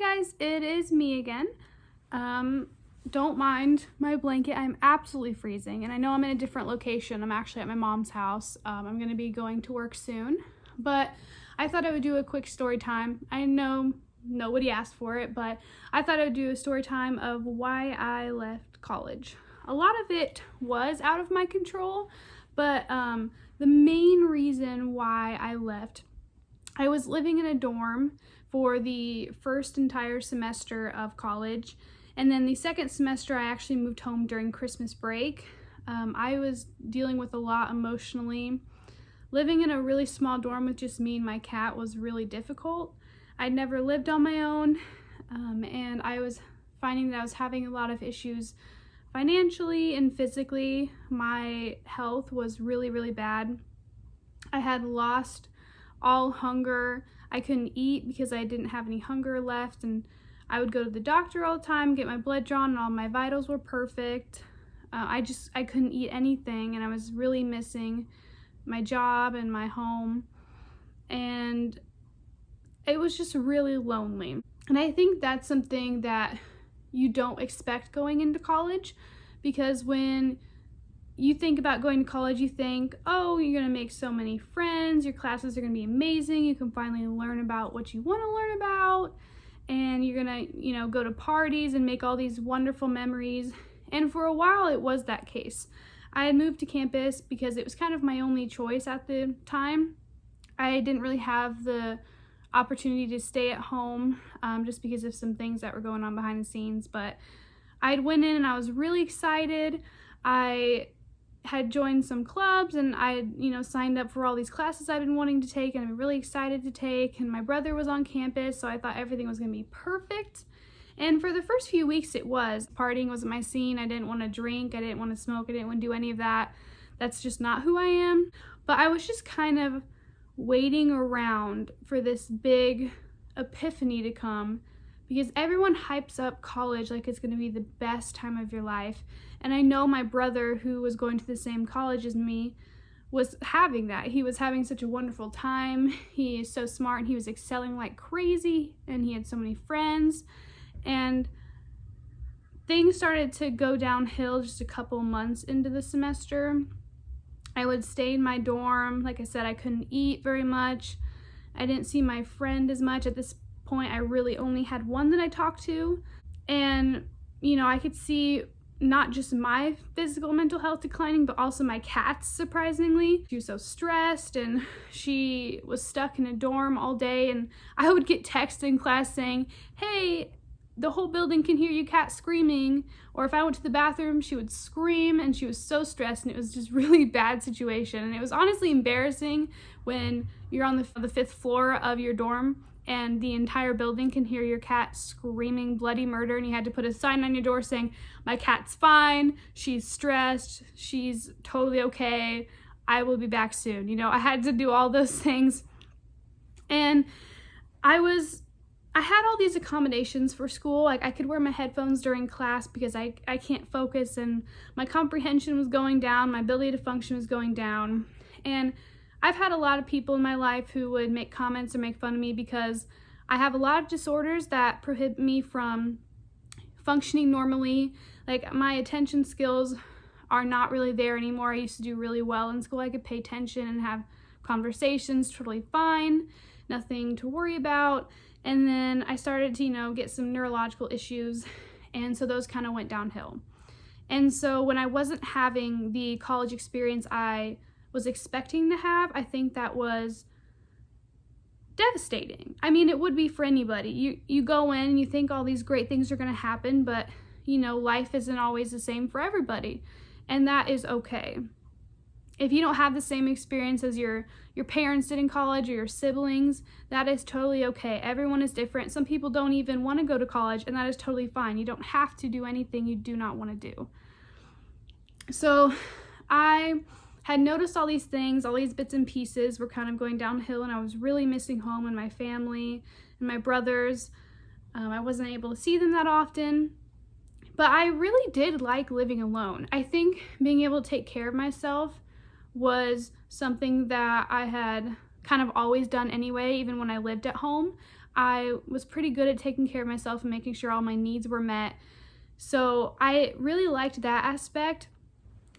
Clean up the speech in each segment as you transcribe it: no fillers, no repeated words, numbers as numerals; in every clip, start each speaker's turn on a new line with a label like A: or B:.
A: guys, it is me again. Don't mind my blanket. I'm absolutely freezing, and I know I'm in a different location. I'm actually at my mom's house. I'm gonna be going to work soon, but I thought I would do a quick story time. I know nobody asked for it, but I thought I would do a story time of why I left college. A lot of it was out of my control, but the main reason why I left, I was living in a dorm for the first entire semester of college, and then the second semester I actually moved home during Christmas break. I was dealing with a lot emotionally. Living in a really small dorm with just me and my cat was really difficult. I'd never lived on my own, and I was finding that I was having a lot of issues financially and physically. My health was really, really bad. I had lost all hunger. I couldn't eat because I didn't have any hunger left, and I would go to the doctor all the time, get my blood drawn, and all my vitals were perfect. I couldn't eat anything, and I was really missing my job and my home, and it was just really lonely. And I think that's something that you don't expect going into college, because when you think about going to college, you think, oh, you're gonna make so many friends, your classes are gonna be amazing, you can finally learn about what you want to learn about, and you're gonna, go to parties and make all these wonderful memories. And for a while it was that case. I had moved to campus because it was kind of my only choice at the time. I didn't really have the opportunity to stay at home just because of some things that were going on behind the scenes, but I'd went in and I was really excited. I had joined some clubs, and I had, signed up for all these classes I've been wanting to take and I'm really excited to take, and my brother was on campus, so I thought everything was gonna be perfect. And for the first few weeks it was. Partying wasn't my scene. I didn't want to drink, I didn't want to smoke, I didn't want to do any of that. That's just not who I am. But I was just kind of waiting around for this big epiphany to come, because everyone hypes up college like it's going to be the best time of your life. And I know my brother, who was going to the same college as me, was having that. He was having such a wonderful time. He is so smart, and he was excelling like crazy, and he had so many friends. And things started to go downhill just a couple months into the semester. I would stay in my dorm. Like I said, I couldn't eat very much. I didn't see my friend as much. At this point, I really only had one that I talked to. And, I could see not just my physical mental health declining, but also my cat's, surprisingly. She was so stressed, and she was stuck in a dorm all day, and I would get texts in class saying, hey, the whole building can hear your cat screaming. Or if I went to the bathroom, she would scream, and she was so stressed, and it was just really bad situation. And it was honestly embarrassing when you're on the 5th floor of your dorm and the entire building can hear your cat screaming bloody murder, and you had to put a sign on your door saying, my cat's fine, she's stressed, she's totally okay, I will be back soon. I had to do all those things. And I had all these accommodations for school. Like, I could wear my headphones during class because I can't focus, and my comprehension was going down, my ability to function was going down. And I've had a lot of people in my life who would make comments or make fun of me because I have a lot of disorders that prohibit me from functioning normally. Like, my attention skills are not really there anymore. I used to do really well in school. I could pay attention and have conversations totally fine, nothing to worry about. And then I started to, get some neurological issues, and so those kind of went downhill. And so when I wasn't having the college experience I was expecting to have, I think that was devastating. I mean, it would be for anybody. You go in and you think all these great things are going to happen, but, life isn't always the same for everybody, and that is okay. If you don't have the same experience as your parents did in college or your siblings, that is totally okay. Everyone is different. Some people don't even want to go to college, and that is totally fine. You don't have to do anything you do not want to do. So I had noticed all these things, all these bits and pieces were kind of going downhill, and I was really missing home and my family and my brothers. I wasn't able to see them that often. But I really did like living alone. I think being able to take care of myself was something that I had kind of always done anyway, even when I lived at home. I was pretty good at taking care of myself and making sure all my needs were met. So I really liked that aspect,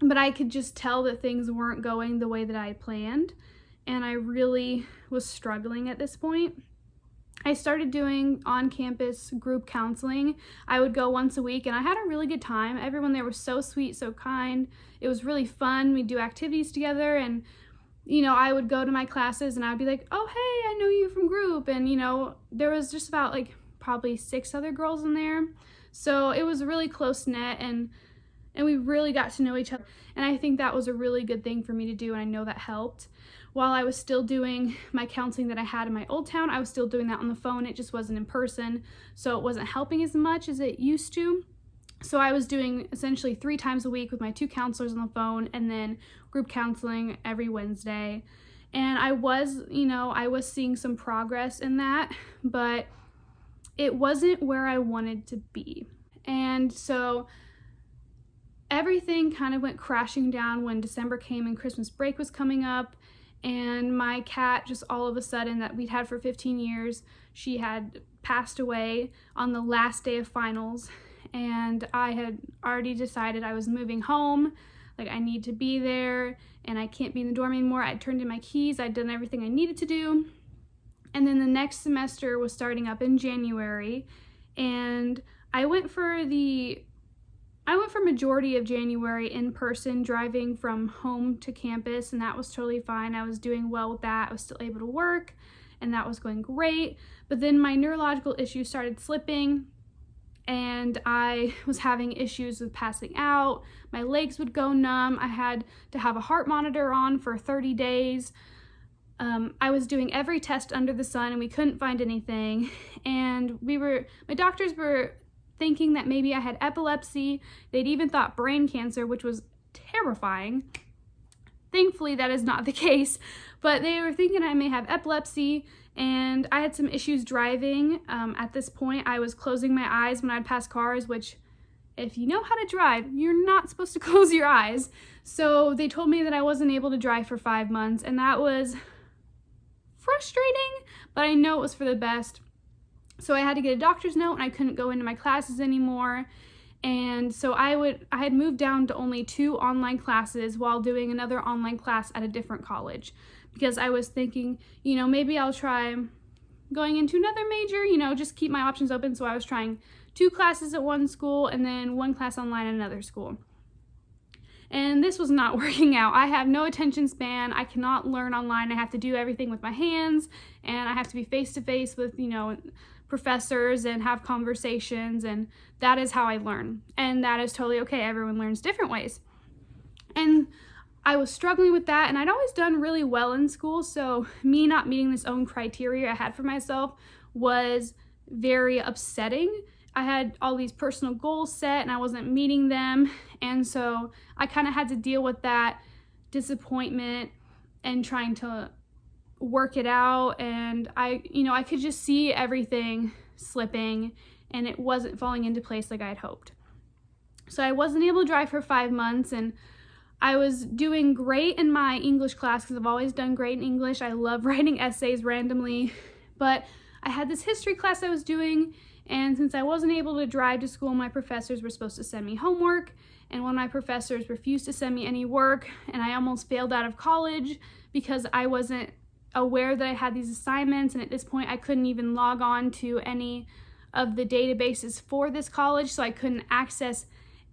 A: but I could just tell that things weren't going the way that I planned, and I really was struggling at this point. I started doing on-campus group counseling. I would go once a week, and I had a really good time. Everyone there was so sweet, so kind. It was really fun. We'd do activities together, and I would go to my classes and I'd be like, oh, hey, I know you from group. And, there was just about probably 6 other girls in there. So it was really close knit, and we really got to know each other. And I think that was a really good thing for me to do, and I know that helped. While I was still doing my counseling that I had in my old town, I was still doing that on the phone. It just wasn't in person, so it wasn't helping as much as it used to. So I was doing essentially 3 times a week with my 2 counselors on the phone, and then group counseling every Wednesday. And I was seeing some progress in that, but it wasn't where I wanted to be. And so everything kind of went crashing down when December came and Christmas break was coming up. And my cat, just all of a sudden, that we'd had for 15 years, she had passed away on the last day of finals. And I had already decided I was moving home. I need to be there, and I can't be in the dorm anymore. I'd turned in my keys. I'd done everything I needed to do. And then the next semester was starting up in January, and I went for majority of January in person, driving from home to campus, and that was totally fine. I was doing well with that. I was still able to work, and that was going great. But then my neurological issues started slipping, and I was having issues with passing out. My legs would go numb. I had to have a heart monitor on for 30 days. I was doing every test under the sun, and we couldn't find anything. And my doctors were thinking that maybe I had epilepsy. They'd even thought brain cancer, which was terrifying. Thankfully, that is not the case, but they were thinking I may have epilepsy, and I had some issues driving. At this point, I was closing my eyes when I'd pass cars, which, if you know how to drive, you're not supposed to close your eyes. So they told me that I wasn't able to drive for 5 months, and that was frustrating, but I know it was for the best. So I had to get a doctor's note, and I couldn't go into my classes anymore. And so I had moved down to only 2 online classes while doing another online class at a different college, because I was thinking, maybe I'll try going into another major, just keep my options open. So I was trying 2 classes at one school and then 1 class online at another school. And this was not working out. I have no attention span. I cannot learn online. I have to do everything with my hands, and I have to be face-to-face with, professors and have conversations, and that is how I learn. And that is totally okay. Everyone learns different ways. And I was struggling with that, and I'd always done really well in school, so me not meeting this own criteria I had for myself was very upsetting. I had all these personal goals set, and I wasn't meeting them, and so I kind of had to deal with that disappointment and trying to work it out. And I could just see everything slipping, and it wasn't falling into place like I had hoped. So I wasn't able to drive for 5 months, and I was doing great in my English class because I've always done great in English. I love writing essays randomly, but I had this history class I was doing, and since I wasn't able to drive to school, my professors were supposed to send me homework, and one of my professors refused to send me any work, and I almost failed out of college because I wasn't aware that I had these assignments, and at this point I couldn't even log on to any of the databases for this college, so I couldn't access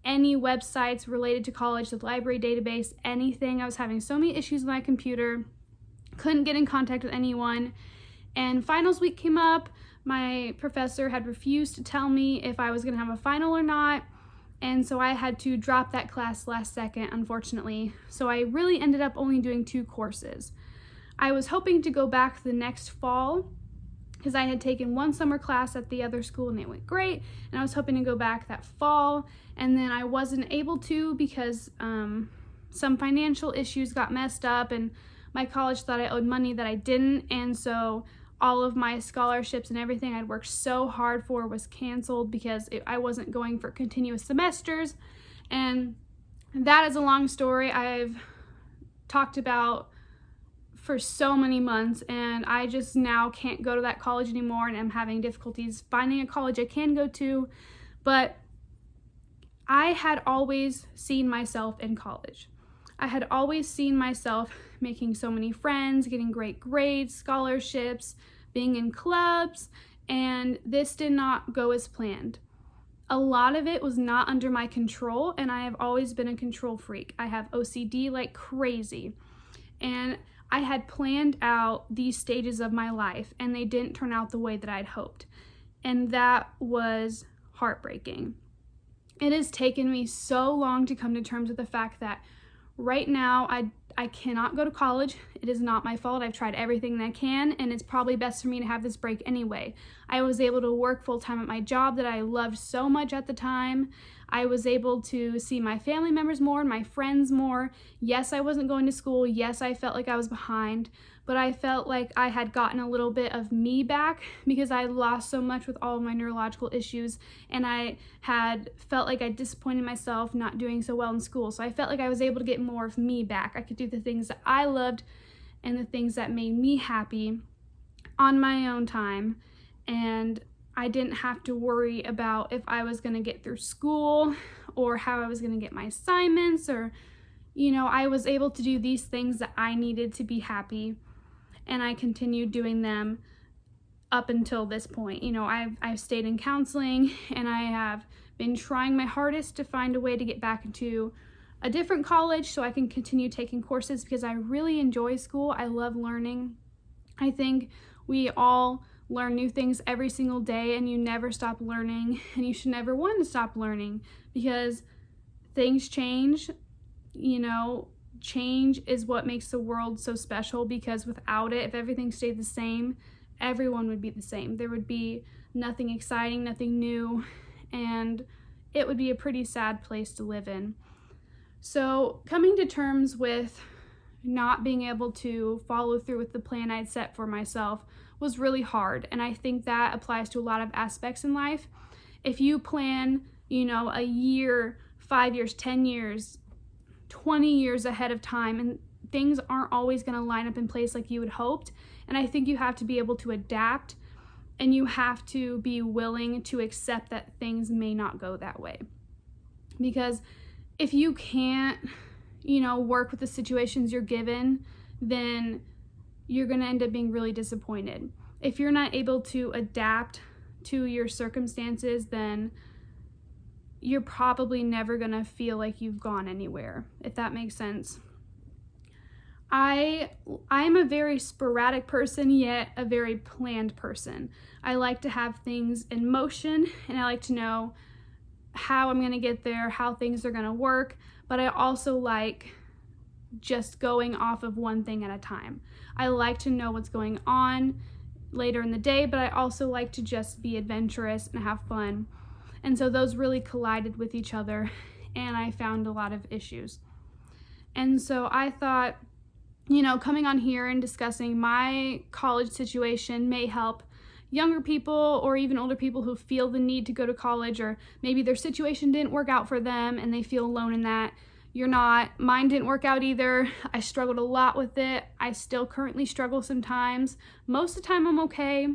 A: any websites related to college, the library database, anything. I was having so many issues with my computer, couldn't get in contact with anyone. And finals week came up. My professor had refused to tell me if I was going to have a final or not, and so I had to drop that class last second, unfortunately. So I really ended up only doing 2 courses. I was hoping to go back the next fall because I had taken 1 summer class at the other school and it went great, and I was hoping to go back that fall, and then I wasn't able to because some financial issues got messed up, and my college thought I owed money that I didn't, and so all of my scholarships and everything I'd worked so hard for was canceled because I wasn't going for continuous semesters. And that is a long story I've talked about for so many months, and I just now can't go to that college anymore, and I'm having difficulties finding a college I can go to. But I had always seen myself in college. I had always seen myself making so many friends, getting great grades, scholarships, being in clubs, and this did not go as planned. A lot of it was not under my control, and I have always been a control freak. I have OCD like crazy, and I had planned out these stages of my life, and they didn't turn out the way that I'd hoped, and that was heartbreaking. It has taken me so long to come to terms with the fact that right now I cannot go to college. It is not my fault. I've tried everything that I can, and it's probably best for me to have this break anyway. I was able to work full-time at my job that I loved so much at the time. I was able to see my family members more and my friends more. Yes, I wasn't going to school. Yes, I felt like I was behind, but I felt like I had gotten a little bit of me back because I lost so much with all of my neurological issues, and I had felt like I disappointed myself not doing so well in school. So I felt like I was able to get more of me back. I could do the things that I loved and the things that made me happy on my own time, and I didn't have to worry about if I was going to get through school or how I was going to get my assignments, or, you know, I was able to do these things that I needed to be happy, and I continued doing them up until this point. You know, I've stayed in counseling, and I have been trying my hardest to find a way to get back into a different college so I can continue taking courses because I really enjoy school. I love learning. I think we all learn new things every single day, and you never stop learning, and you should never want to stop learning because things change. You know, change is what makes the world so special, because without it, if everything stayed the same, everyone would be the same. There would be nothing exciting, nothing new, and it would be a pretty sad place to live in. So coming to terms with not being able to follow through with the plan I'd set for myself was really hard, and I think that applies to a lot of aspects in life. If you plan, you know, a year, 5 years, 10 years, 20 years ahead of time, and things aren't always going to line up in place like you had hoped, and I think you have to be able to adapt, and you have to be willing to accept that things may not go that way. Because if you can't, you know, work with the situations you're given, then you're going to end up being really disappointed. If you're not able to adapt to your circumstances, then you're probably never going to feel like you've gone anywhere, if that makes sense. I'm a very sporadic person, yet a very planned person. I like to have things in motion, and I like to know how I'm going to get there, how things are going to work, but I also like just going off of one thing at a time. I like to know what's going on later in the day, but I also like to just be adventurous and have fun. And so those really collided with each other, and I found a lot of issues. And so I thought, you know, coming on here and discussing my college situation may help younger people or even older people who feel the need to go to college, or maybe their situation didn't work out for them and they feel alone in that. You're not. Mine didn't work out either. I struggled a lot with it. I still currently struggle sometimes. Most of the time I'm okay,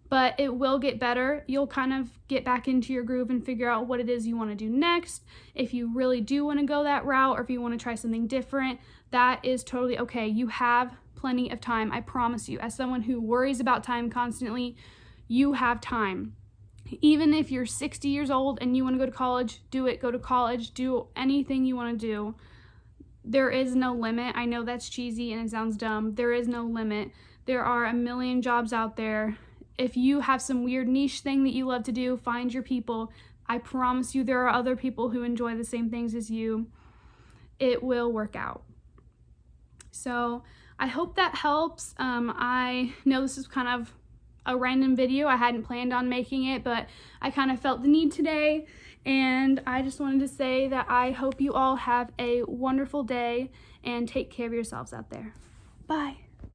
A: but it will get better. You'll kind of get back into your groove and figure out what it is you want to do next. If you really do want to go that route, or if you want to try something different, that is totally okay. You have plenty of time, I promise you. As someone who worries about time constantly, you have time. Even if you're 60 years old and you want to go to college, do it. Go to college. Do anything you want to do. There is no limit. I know that's cheesy and it sounds dumb. There is no limit. There are a million jobs out there. If you have some weird niche thing that you love to do, find your people. I promise you there are other people who enjoy the same things as you. It will work out. So I hope that helps. I know this is kind of a random video. I hadn't planned on making it, but I kind of felt the need today, and I just wanted to say that I hope you all have a wonderful day and take care of yourselves out there. Bye.